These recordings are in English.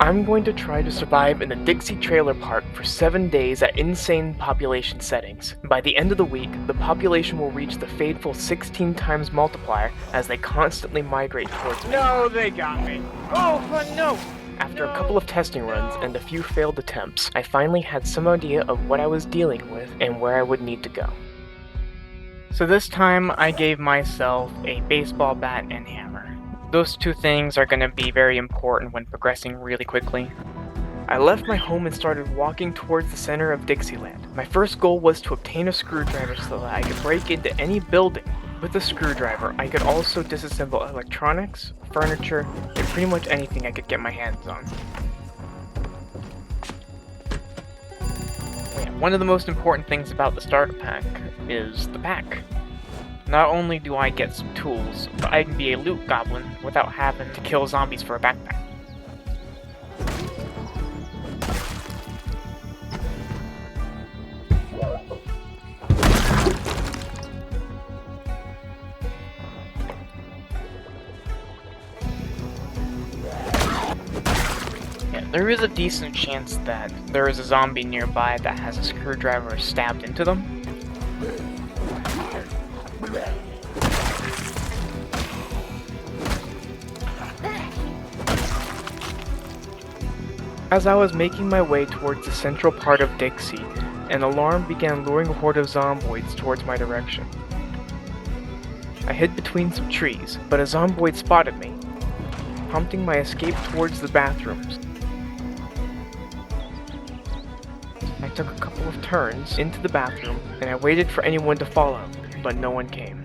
I'm going to try to survive in the Dixie Trailer Park for 7 days at insane population settings. By the end of the week, the population will reach the fateful 16 times multiplier as they constantly migrate towards me. No, they got me. Oh, no! After a couple of testing runs and a few failed attempts, I finally had some idea of what I was dealing with and where I would need to go. So this time I gave myself a baseball bat and hammer. Those two things are going to be very important when progressing really quickly. I left my home and started walking towards the center of Dixie-Land. My first goal was to obtain a screwdriver so that I could break into any building. With a screwdriver, I could also disassemble electronics, furniture, and pretty much anything I could get my hands on. One of the most important things about the starter pack is the pack. Not only do I get some tools, but I can be a loot goblin without having to kill zombies for a backpack. There is a decent chance that there is a zombie nearby that has a screwdriver stabbed into them. As I was making my way towards the central part of Dixie, an alarm began luring a horde of Zomboids towards my direction. I hid between some trees, but a Zomboid spotted me, prompting my escape towards the bathrooms. I took a couple of turns into the bathroom, and I waited for anyone to follow, but no one came.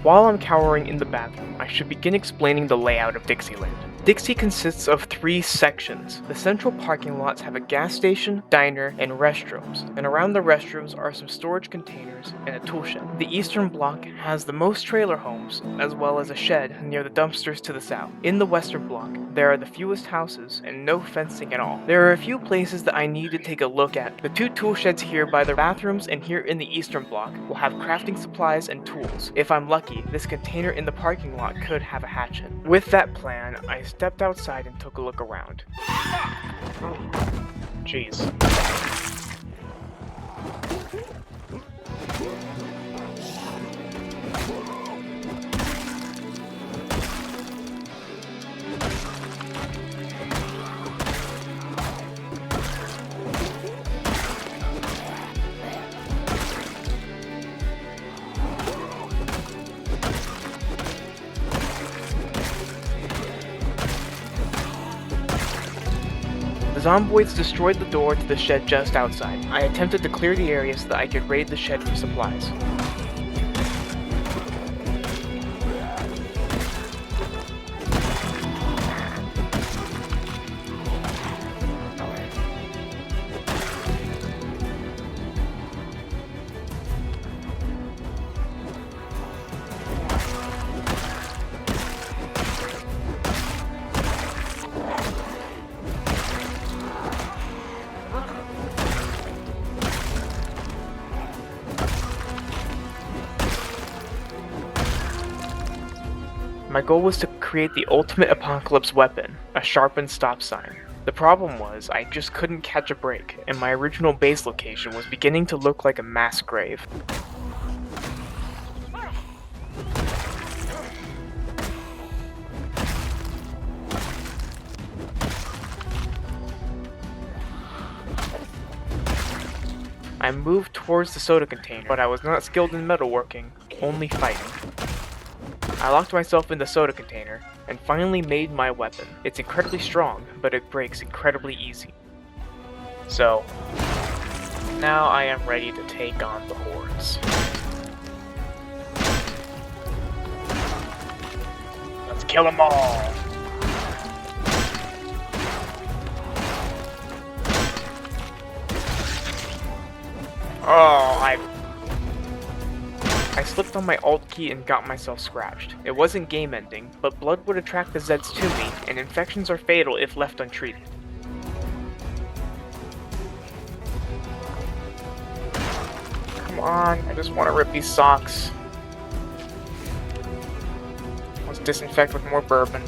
While I'm cowering in the bathroom, I should begin explaining the layout of Dixie-Land. Dixie consists of 3 sections. The central parking lots have a gas station, diner, and restrooms, and around the restrooms are some storage containers and a tool shed. The eastern block has the most trailer homes, as well as a shed near the dumpsters to the south. In the western block, there are the fewest houses and no fencing at all. There are a few places that I need to take a look at. The 2 tool sheds here by the bathrooms and here in the eastern block will have crafting supplies and tools. If I'm lucky, this container in the parking lot could have a hatchet. With that plan, I stepped outside and took a look around. Jeez. The Zomboids destroyed the door to the shed just outside. I attempted to clear the area so that I could raid the shed for supplies. My goal was to create the ultimate apocalypse weapon, a sharpened stop sign. The problem was, I just couldn't catch a break, and my original base location was beginning to look like a mass grave. I moved towards the soda container, but I was not skilled in metalworking, only fighting. I locked myself in the soda container, and finally made my weapon. It's incredibly strong, but it breaks incredibly easy. So, now I am ready to take on the hordes. Let's kill them all! Oh, I slipped on my alt key and got myself scratched. It wasn't game ending, but blood would attract the Zeds to me, and infections are fatal if left untreated. Come on, I just want to rip these socks. Let's disinfect with more bourbon.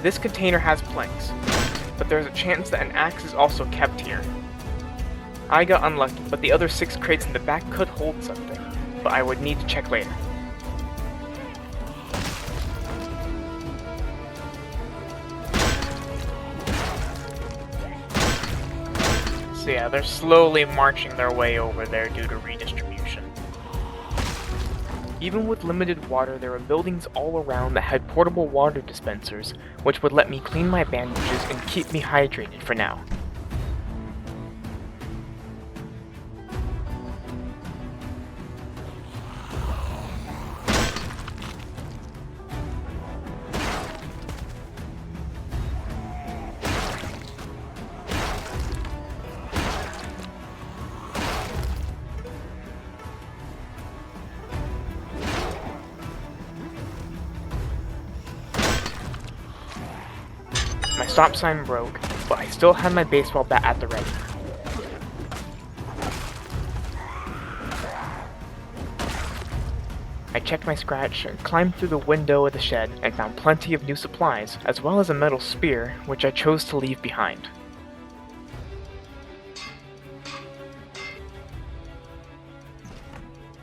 This container has planks, but there's a chance that an axe is also kept here. I got unlucky, but the other 6 crates in the back could hold something, but I would need to check later. So yeah, they're slowly marching their way over there due to redistribution. Even with limited water, there were buildings all around that had portable water dispensers, which would let me clean my bandages and keep me hydrated for now. My stop sign broke, but I still had my baseball bat at the ready. I checked my scratch, climbed through the window of the shed, and found plenty of new supplies, as well as a metal spear, which I chose to leave behind.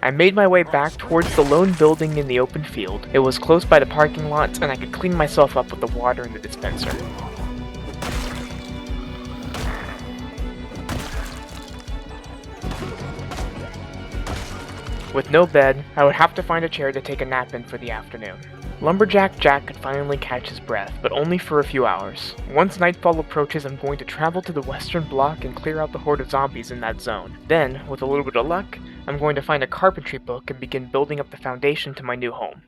I made my way back towards the lone building in the open field. It was close by the parking lots, and I could clean myself up with the water in the dispenser. With no bed, I would have to find a chair to take a nap in for the afternoon. Lumberjack Jack could finally catch his breath, but only for a few hours. Once nightfall approaches, I'm going to travel to the western block and clear out the horde of zombies in that zone. Then, with a little bit of luck, I'm going to find a carpentry book and begin building up the foundation to my new home.